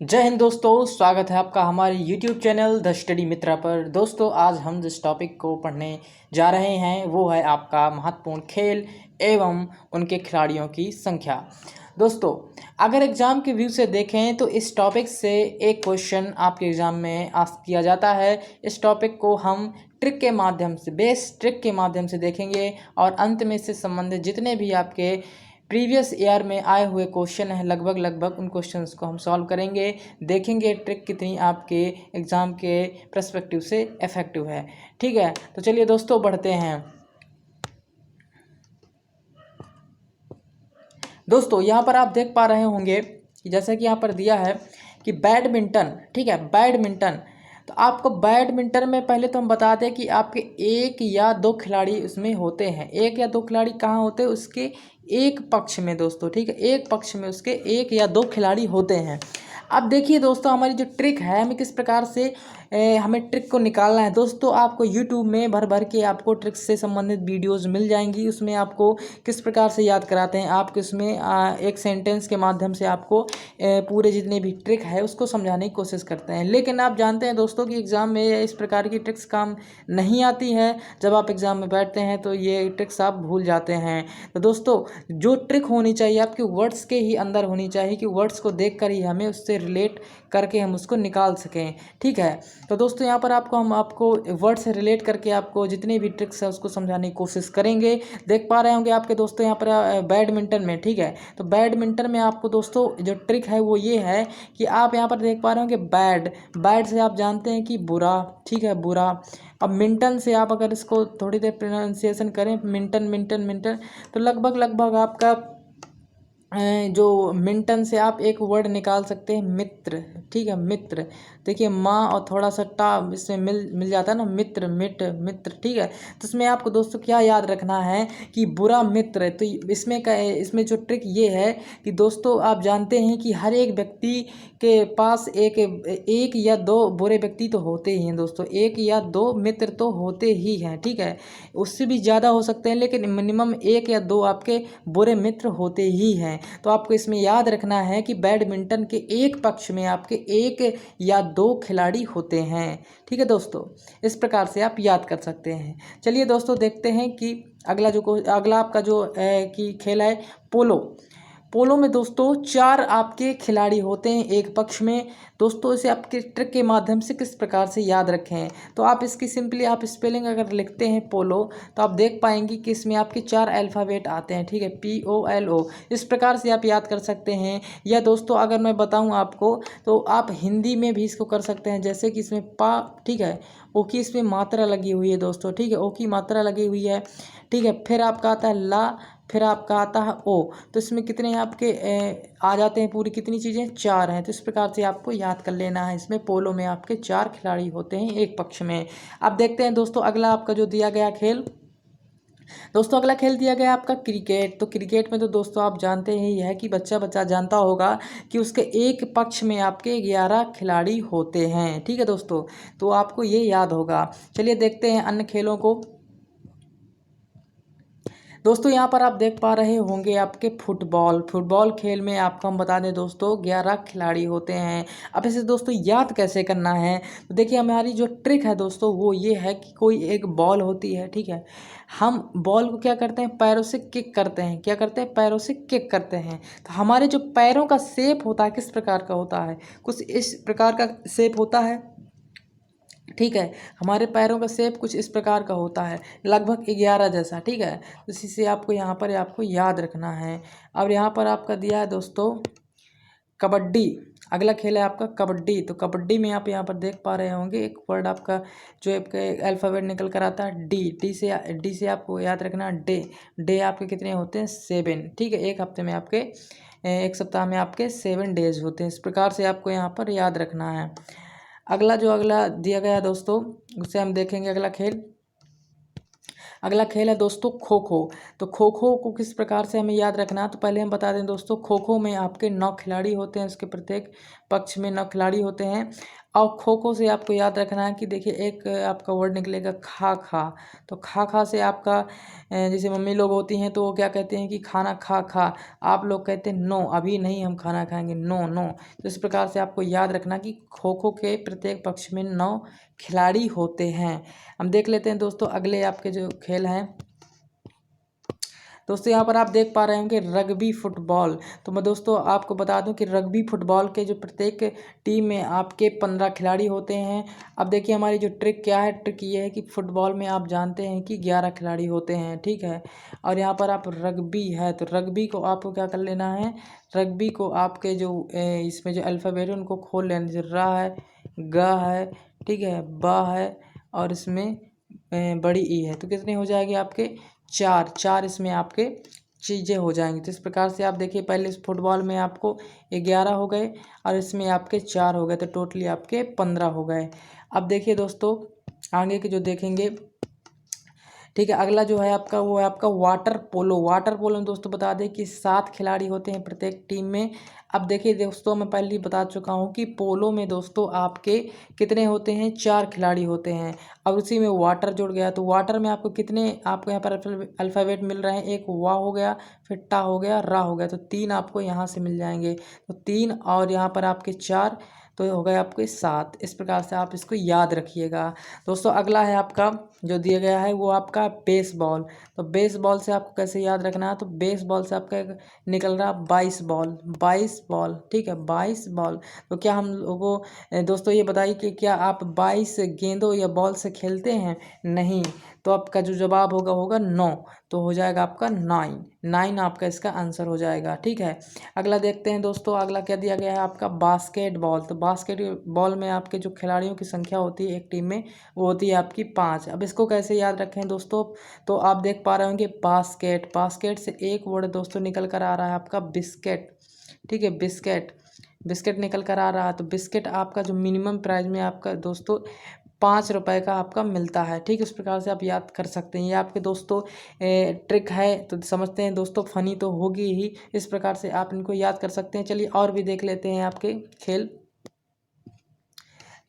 जय हिंद दोस्तों, स्वागत है आपका हमारे YouTube चैनल द स्टडी मित्रा पर। दोस्तों आज हम जिस टॉपिक को पढ़ने जा रहे हैं वो है आपका महत्वपूर्ण खेल एवं उनके खिलाड़ियों की संख्या। दोस्तों अगर एग्ज़ाम के व्यू से देखें तो इस टॉपिक से एक क्वेश्चन आपके एग्ज़ाम में आस्क किया जाता है। इस टॉपिक को हम ट्रिक के माध्यम से बेस ट्रिक के माध्यम से देखेंगे और अंत में इससे संबंधित जितने भी आपके प्रीवियस ईयर में आए हुए क्वेश्चन हैं लगभग उन क्वेश्चंस को हम सॉल्व करेंगे, देखेंगे ट्रिक कितनी आपके एग्ज़ाम के पर्सपेक्टिव से इफ़ेक्टिव है। ठीक है, तो चलिए दोस्तों बढ़ते हैं। दोस्तों यहाँ पर आप देख पा रहे होंगे कि जैसा कि यहाँ पर दिया है कि बैडमिंटन, ठीक है, बैडमिंटन। तो आपको बैडमिंटन में पहले तो हम बता दें कि आपके एक या दो खिलाड़ी उसमें होते हैं। एक या दो खिलाड़ी कहाँ होते हैं? उसके एक पक्ष में दोस्तों, ठीक है, एक पक्ष में उसके एक या दो खिलाड़ी होते हैं। अब देखिए दोस्तों हमारी जो ट्रिक है हमें किस प्रकार से हमें ट्रिक को निकालना है। दोस्तों आपको यूट्यूब में भर के आपको ट्रिक्स से संबंधित वीडियोस मिल जाएंगी। उसमें आपको किस प्रकार से याद कराते हैं, आपको इसमें एक सेंटेंस के माध्यम से आपको पूरे जितने भी ट्रिक है उसको समझाने की कोशिश करते हैं। लेकिन आप जानते हैं दोस्तों कि एग्ज़ाम में इस प्रकार की ट्रिक्स काम नहीं आती है। जब आप एग्ज़ाम में बैठते हैं तो ये ट्रिक्स आप भूल जाते हैं। तो दोस्तों जो ट्रिक होनी चाहिए आपके वर्ड्स के ही अंदर होनी चाहिए कि वर्ड्स को देखकर ही हमें उससे रिलेट करके हम उसको निकाल सकें। ठीक है, तो दोस्तों यहाँ पर हम आपको वर्ड से रिलेट करके आपको जितने भी ट्रिक्स है उसको समझाने की कोशिश करेंगे। देख पा रहे होंगे आपके दोस्तों यहाँ पर बैडमिंटन में, ठीक है, तो बैडमिंटन में आपको दोस्तों जो ट्रिक है वो ये है कि आप यहाँ पर देख पा रहे होंगे बैड, बैड से आप जानते हैं कि बुरा, ठीक है, बुरा। अब मिंटन से आप अगर इसको थोड़ी देर प्रोनाउंसिएशन करें, मिंटन मिंटन मिंटन, तो लगभग आपका जो मिंटन से आप एक वर्ड निकाल सकते हैं मित्र, ठीक है, मित्र। देखिए माँ और थोड़ा सा टा इसमें मिल जाता है ना, मित्र, मित्र, ठीक है। तो इसमें आपको दोस्तों क्या याद रखना है कि बुरा मित्र। तो इसमें जो ट्रिक ये है कि दोस्तों आप जानते हैं कि हर एक व्यक्ति के पास एक या दो बुरे व्यक्ति तो होते ही हैं दोस्तों, एक या दो मित्र तो होते ही हैं, ठीक है, उससे भी ज़्यादा हो सकते हैं लेकिन मिनिमम एक या दो आपके बुरे मित्र होते ही हैं। तो आपको इसमें याद रखना है कि बैडमिंटन के एक पक्ष में आपके एक या दो खिलाड़ी होते हैं। ठीक है दोस्तों, इस प्रकार से आप याद कर सकते हैं। चलिए दोस्तों देखते हैं कि अगला आपका जो कि खेल है पोलो। पोलो में दोस्तों चार आपके खिलाड़ी होते हैं एक पक्ष में। दोस्तों इसे आपके ट्रिक के माध्यम से किस प्रकार से याद रखें, तो आप इसकी सिंपली आप स्पेलिंग अगर लिखते हैं पोलो तो आप देख पाएंगे कि इसमें आपके चार अल्फ़ाबेट आते हैं, ठीक है, POLO। इस प्रकार से आप याद कर सकते हैं। या दोस्तों अगर मैं बताऊं आपको तो आप हिंदी में भी इसको कर सकते हैं, जैसे कि इसमें पा, ठीक है, ओ की इसमें मात्रा लगी हुई है दोस्तों, ठीक है, ओ की मात्रा लगी हुई है, ठीक है। फिर आपका आता है ला, फिर आपका आता है ओ। तो इसमें कितने आपके आ जाते हैं, पूरी कितनी चीज़ें, चार हैं। तो इस प्रकार से आपको याद कर लेना है। इसमें पोलो में आपके चार खिलाड़ी होते हैं एक पक्ष में। अब देखते हैं दोस्तों अगला आपका जो दिया गया खेल। दोस्तों अगला खेल दिया गया आपका क्रिकेट। तो क्रिकेट में तो दोस्तों आप जानते ही है कि बच्चा जानता होगा कि उसके एक पक्ष में आपके 11 खिलाड़ी होते हैं, ठीक है दोस्तों, तो आपको ये याद होगा। चलिए देखते हैं अन्य खेलों को। दोस्तों यहाँ पर आप देख पा रहे होंगे आपके फुटबॉल खेल में आपको हम बता दें दोस्तों 11 खिलाड़ी होते हैं। अब इसे दोस्तों याद कैसे करना है, तो देखिए हमारी जो ट्रिक है दोस्तों वो ये है कि कोई एक बॉल होती है, ठीक है, हम बॉल को क्या करते हैं, पैरों से किक करते हैं, क्या करते हैं, पैरों से किक करते हैं। तो हमारे जो पैरों का शेप होता है किस प्रकार का होता है, कुछ इस प्रकार का शेप होता है, ठीक है, हमारे पैरों का शेप कुछ इस प्रकार का होता है, लगभग 11 जैसा, ठीक है। इसी से आपको यहाँ पर आपको याद रखना है। अब यहाँ पर आपका दिया है दोस्तों कबड्डी। अगला खेल है आपका कबड्डी। तो कबड्डी में आप यहाँ पर देख पा रहे होंगे एक वर्ड आपका जो आपका अल्फ़ाबेट निकल कर आता है डी से आपको याद रखना डे आपके कितने होते हैं, 7, ठीक है। एक हफ्ते में आपके एक सप्ताह में आपके 7 डेज होते हैं। इस प्रकार से आपको यहाँ पर याद रखना है। अगला दिया गया दोस्तों उससे हम देखेंगे अगला खेल है दोस्तों खो खो। तो खो खो को किस प्रकार से हमें याद रखना है, तो पहले हम बता दें दोस्तों खो खो में आपके 9 खिलाड़ी होते हैं, उसके प्रत्येक पक्ष में 9 खिलाड़ी होते हैं। और खो खो से आपको याद रखना है कि देखिए एक आपका वर्ड निकलेगा खा खा। तो खा खा से आपका जैसे मम्मी लोग होती हैं तो वो क्या कहते हैं कि खाना खा खा, आप लोग कहते हैं नो अभी नहीं हम खाना खाएंगे, नो नो। तो इस प्रकार से आपको याद रखना कि खो खो के प्रत्येक पक्ष में 9 खिलाड़ी होते हैं। हम देख लेते हैं दोस्तों अगले आपके जो खेल हैं। दोस्तों यहाँ पर आप देख पा रहे होंगे रग्बी फुटबॉल। तो मैं दोस्तों आपको बता दूं कि रग्बी फुटबॉल के जो प्रत्येक टीम में आपके 15 खिलाड़ी होते हैं। अब देखिए हमारी जो ट्रिक क्या है, ट्रिक ये है कि फुटबॉल में आप जानते हैं कि 11 खिलाड़ी होते हैं, ठीक है। और यहाँ पर आप रग्बी है तो रग्बी को आपको क्या कर लेना है, रग्बी को आपके जो इसमें जो अल्फ़ाबेट है उनको खोल लेना, जैसे रा है, ग है, ठीक है, बा है और इसमें बड़ी ई है। तो कितने हो जाएंगे आपके, चार चार इसमें आपके चीज़ें हो जाएंगी। तो इस प्रकार से आप देखिए पहले इस फुटबॉल में आपको 11 हो गए और इसमें आपके 4 हो गए, तो टोटली आपके 15 हो गए। अब देखिए दोस्तों आगे के जो देखेंगे, ठीक है, अगला जो है आपका वो है आपका वाटर पोलो। वाटर पोलो में दोस्तों बता दें कि 7 खिलाड़ी होते हैं प्रत्येक टीम में। अब देखिए दोस्तों मैं पहले ही बता चुका हूँ कि पोलो में दोस्तों आपके कितने होते हैं, 4 खिलाड़ी होते हैं। अब उसी में वाटर जुड़ गया, तो वाटर में आपको कितने, आपको यहाँ पर अल्फ़ाबेट मिल रहे हैं, एक वा हो गया, फिर टा हो गया, रा हो गया, तो 3 आपको यहाँ से मिल जाएंगे। तो 3 और यहाँ पर आपके 4, तो हो गए आपके 7। इस प्रकार से आप इसको याद रखिएगा। दोस्तों अगला है आपका जो दिया गया है वो आपका बेसबॉल। तो बेसबॉल से आपको कैसे याद रखना है, तो बेसबॉल से आपका निकल रहा 22 बॉल, 22 बॉल, ठीक है, 22 बॉल। तो क्या हम लोगों दोस्तों ये बताइए कि क्या आप 22 गेंदों या बॉल से खेलते हैं, नहीं। तो आपका जो जवाब होगा होगा 9, तो हो जाएगा आपका 9 आपका इसका आंसर हो जाएगा, ठीक है। अगला देखते हैं दोस्तों, अगला क्या दिया गया है आपका बास्केटबॉल। तो बास्केटबॉल में आपके जो खिलाड़ियों की संख्या होती है एक टीम में वो होती है आपकी 5। अब इसको कैसे याद रखें दोस्तों, तो आप देख पा रहे होंगे बास्केट, बास्केट से एक वर्ड दोस्तों निकल कर आ रहा है आपका बिस्किट, ठीक है, बिस्किट, बिस्किट निकल कर आ रहा है। तो बिस्किट आपका जो मिनिमम प्राइस में आपका दोस्तों 5 रुपए का आपका मिलता है, ठीक है। इस प्रकार से आप याद कर सकते हैं। ये आपके दोस्तों ट्रिक है, तो समझते हैं दोस्तों, फनी तो होगी ही। इस प्रकार से आप इनको याद कर सकते हैं। चलिए और भी देख लेते हैं आपके खेल,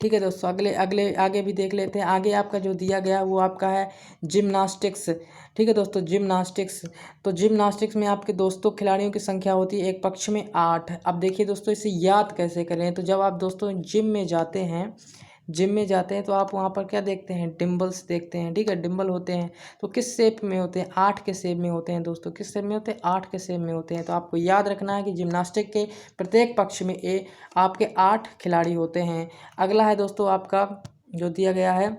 ठीक है दोस्तों। अगले अगले आगे भी देख लेते हैं। आगे आपका जो दिया गया वो आपका है जिम्नास्टिक्स, ठीक है दोस्तों, जिम्नास्टिक्स। तो जिम्नास्टिक्स में आपके दोस्तों खिलाड़ियों की संख्या होती है एक पक्ष में 8। अब देखिए दोस्तों इसे याद कैसे करें, तो जब आप दोस्तों जिम में जाते हैं, जिम में जाते हैं तो आप वहाँ पर क्या देखते हैं, डिम्बल्स देखते हैं, ठीक है, डिम्बल होते हैं। तो किस शेप में होते हैं, 8 के शेप में होते हैं दोस्तों, किस शेप में होते हैं, 8 के शेप में होते हैं। तो आपको याद रखना है कि जिम्नास्टिक के प्रत्येक पक्ष में आपके 8 खिलाड़ी होते हैं। अगला है दोस्तों आपका जो दिया गया है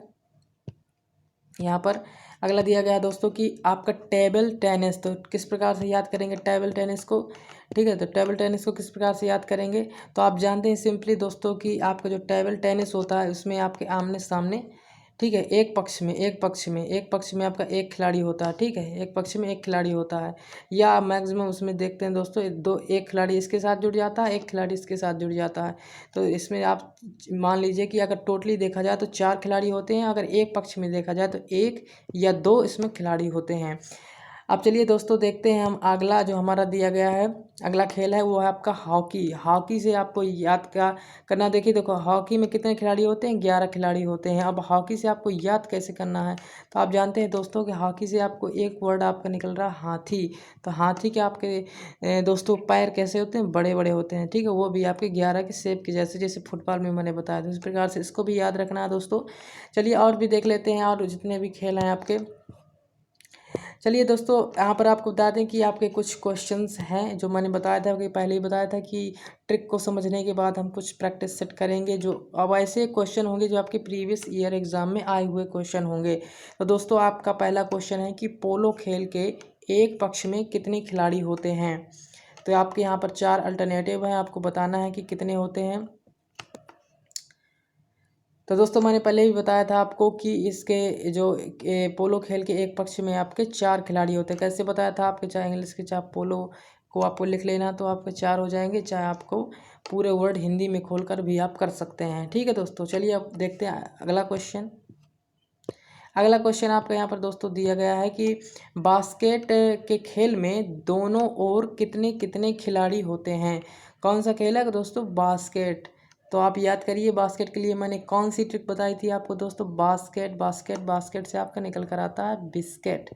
यहाँ पर, अगला दिया गया है दोस्तों कि आपका टेबल टेनिस। तो किस प्रकार से याद करेंगे टेबल टेनिस को, ठीक है। तो टेबल टेनिस को किस प्रकार से याद करेंगे, तो आप जानते हैं सिंपली दोस्तों कि आपका जो टेबल टेनिस होता है उसमें आपके आमने सामने, ठीक है, एक पक्ष में आपका एक खिलाड़ी होता है, ठीक है, एक पक्ष में एक खिलाड़ी होता है। या मैक्सिमम उसमें देखते हैं दोस्तों एक खिलाड़ी इसके साथ जुड़ जाता है, एक खिलाड़ी इसके साथ जुड़ जाता है। तो इसमें आप मान लीजिए कि अगर टोटली देखा जाए तो 4 खिलाड़ी होते हैं, अगर एक पक्ष में देखा जाए तो 1 या 2 इसमें खिलाड़ी होते हैं। अब चलिए दोस्तों देखते हैं हम अगला जो हमारा दिया गया है, अगला खेल है वो है आपका हॉकी। हॉकी से आपको याद क्या करना, देखिए देखो हॉकी में कितने खिलाड़ी होते हैं, 11 खिलाड़ी होते हैं। अब हॉकी से आपको याद कैसे करना है, तो आप जानते हैं दोस्तों कि हॉकी से आपको एक वर्ड आपका निकल रहा है हाथी। तो हाथी के आपके दोस्तों पैर कैसे होते हैं, बड़े बड़े होते हैं, ठीक है, वो भी आपके 11 के शेप के जैसे, जैसे फुटबॉल में मैंने बताया था। इस प्रकार से इसको भी याद रखना है दोस्तों। चलिए और भी देख लेते हैं, और जितने भी खेल हैं आपके। चलिए दोस्तों यहाँ पर आपको बता दें कि आपके कुछ क्वेश्चंस हैं जो मैंने बताया था कि पहले ही बताया था कि ट्रिक को समझने के बाद हम कुछ प्रैक्टिस सेट करेंगे। जो अब ऐसे क्वेश्चन होंगे जो आपके प्रीवियस ईयर एग्ज़ाम में आए हुए क्वेश्चन होंगे। तो दोस्तों आपका पहला क्वेश्चन है कि पोलो खेल के एक पक्ष में कितने खिलाड़ी होते हैं। तो आपके यहाँ पर 4 अल्टरनेटिव हैं, आपको बताना है कि कितने होते हैं। तो दोस्तों मैंने पहले भी बताया था आपको कि इसके जो पोलो खेल के एक पक्ष में आपके 4 खिलाड़ी होते हैं। कैसे बताया था आपके, चाहे इंग्लिश के चाहे पोलो को आपको लिख लेना तो आपके 4 हो जाएंगे, चाहे आपको पूरे वर्ड हिंदी में खोलकर भी आप कर सकते हैं, ठीक है दोस्तों। चलिए अब देखते हैं अगला क्वेश्चन। अगला क्वेश्चन आपका यहाँ पर दोस्तों दिया गया है कि बास्केट के खेल में दोनों ओर कितने कितने खिलाड़ी होते हैं। कौन सा खेल है दोस्तों, बास्केट, तो आप याद करिए बास्केट के लिए मैंने कौन सी ट्रिक बताई थी आपको दोस्तों, बास्केट बास्केट बास्केट से आपका निकल कर आता है बिस्किट।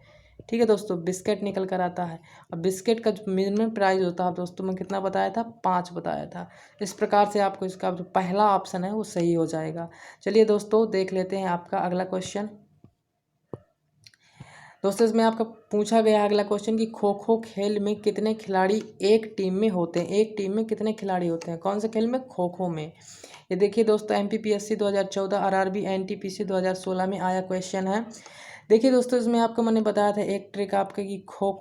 ठीक है दोस्तों, बिस्किट निकल कर आता है। अब बिस्किट का जो मिनिमम प्राइस होता है दोस्तों मैं कितना बताया था, 5 बताया था। इस प्रकार से आपको इसका जो पहला ऑप्शन है वो सही हो जाएगा। चलिए दोस्तों देख लेते हैं आपका अगला क्वेश्चन। दोस्तों इसमें आपका पूछा गया अगला क्वेश्चन कि खो खो खेल में कितने खिलाड़ी एक टीम में होते हैं, एक टीम में कितने खिलाड़ी होते हैं, कौन से खेल में, खो खो में। ये देखिए दोस्तों MPPSC 2014 RRB NTPC 2016 में आया क्वेश्चन है। देखिए दोस्तों इसमें आपको मैंने बताया था एक ट्रिक आपका कि खो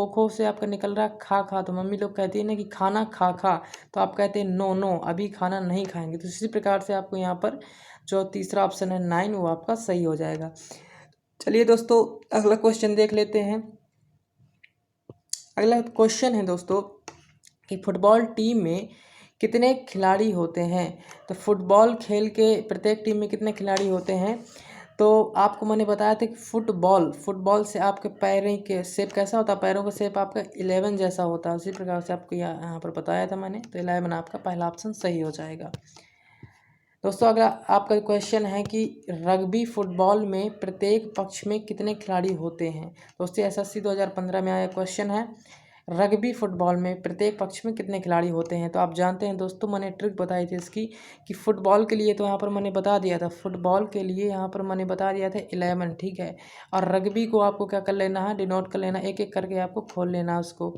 खो से आपका निकल रहा खा खा, तो मम्मी लोग कहती है ना कि खाना खा खा, तो आप कहते हैं नो नो अभी खाना नहीं खाएंगे। तो इसी प्रकार से आपको यहाँ पर जो तीसरा ऑप्शन है 9 वो आपका सही हो जाएगा। चलिए दोस्तों अगला क्वेश्चन देख लेते हैं। अगला क्वेश्चन है दोस्तों कि फुटबॉल टीम में कितने खिलाड़ी होते हैं। तो फुटबॉल खेल के प्रत्येक टीम में कितने खिलाड़ी होते हैं, तो आपको मैंने बताया था कि फुटबॉल से आपके पैरों के शेप कैसा होता है, पैरों का शेप आपका 11 जैसा होता है। उसी प्रकार से आपको यहाँ पर बताया था मैंने, तो 11 आपका पहला ऑप्शन सही हो जाएगा। दोस्तों अगला आपका क्वेश्चन है कि रग्बी फुटबॉल में प्रत्येक पक्ष में कितने खिलाड़ी होते हैं। दोस्तों SSC 2015 में आया क्वेश्चन है, रग्बी फुटबॉल में प्रत्येक पक्ष में कितने खिलाड़ी होते हैं। तो आप जानते हैं दोस्तों मैंने ट्रिक बताई थी इसकी कि फुटबॉल के लिए तो यहाँ पर मैंने बता दिया था, फुटबॉल के लिए यहाँ पर मैंने बता दिया था 11, ठीक है। और रग्बी को आपको क्या कर लेना है, डिनोट कर लेना, एक एक करके आपको खोल लेना है उसको,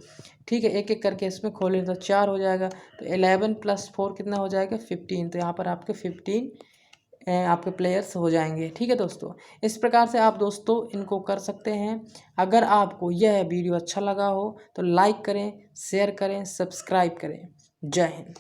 ठीक है, एक एक करके इसमें खोल लेना, तो 4 हो जाएगा। तो 11 + 4 कितना हो जाएगा, 15। तो यहाँ पर आपके 15 आपके प्लेयर्स हो जाएंगे। ठीक है दोस्तों, इस प्रकार से आप दोस्तों इनको कर सकते हैं। अगर आपको यह वीडियो अच्छा लगा हो तो लाइक करें, शेयर करें, सब्सक्राइब करें। जय हिंद।